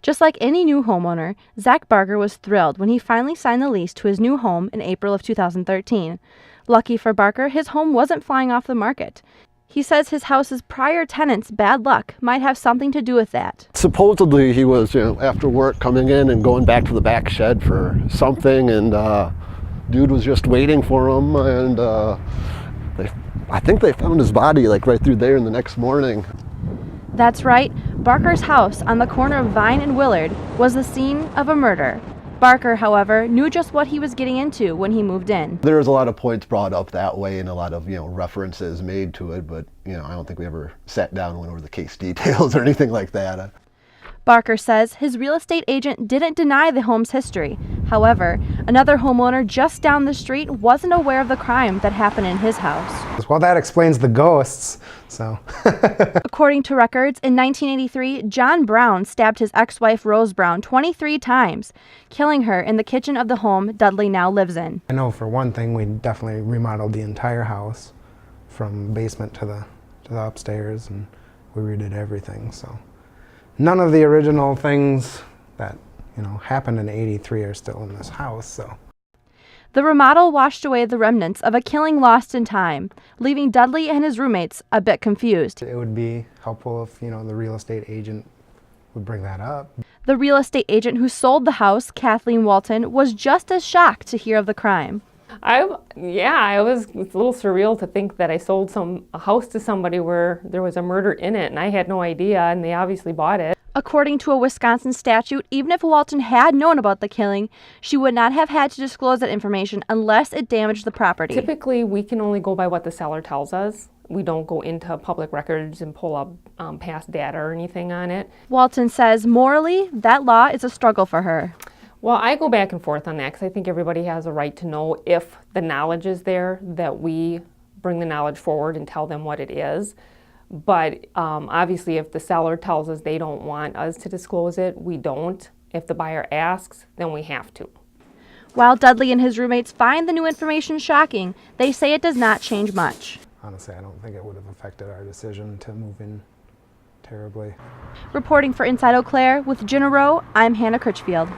Just like any new homeowner, Zach Barker was thrilled when he finally signed the lease to his new home in April of 2013. Lucky for Barker, his home wasn't flying off the market. He says his house's prior tenants' bad luck might have something to do with that. Supposedly he was, after work coming in and going back to the back shed for something, and dude was just waiting for him, and I think they found his body like right through there in the next morning. That's right, Barker's house on the corner of Vine and Willard was the scene of a murder. Barker, however, knew just what he was getting into when he moved in. There's a lot of points brought up that way and a lot of, references made to it, but, I don't think we ever sat down and went over the case details or anything like that. Barker says his real estate agent didn't deny the home's history. However, another homeowner just down the street wasn't aware of the crime that happened in his house. Well, that explains the ghosts, so. According to records, in 1983, John Brown stabbed his ex-wife Rose Brown 23 times, killing her in the kitchen of the home Dudley now lives in. I know for one thing, we definitely remodeled the entire house from basement to the upstairs, and we redid everything, so. None of the original things that, happened in '83 are still in this house, so. The remodel washed away the remnants of a killing lost in time, leaving Dudley and his roommates a bit confused. It would be helpful if, the real estate agent would bring that up. The real estate agent who sold the house, Kathleen Walton, was just as shocked to hear of the crime. It was a little surreal to think that I sold a house to somebody where there was a murder in it, and I had no idea, and they obviously bought it. According to a Wisconsin statute, even if Walton had known about the killing, she would not have had to disclose that information unless it damaged the property. Typically, we can only go by what the seller tells us. We don't go into public records and pull up past data or anything on it. Walton says morally, that law is a struggle for her. Well, I go back and forth on that because I think everybody has a right to know if the knowledge is there, that we bring the knowledge forward and tell them what it is. But obviously, if the seller tells us they don't want us to disclose it, we don't. If the buyer asks, then we have to. While Dudley and his roommates find the new information shocking, they say it does not change much. Honestly, I don't think it would have affected our decision to move in terribly. Reporting for Inside Eau Claire with Ginna, I'm Hannah Critchfield.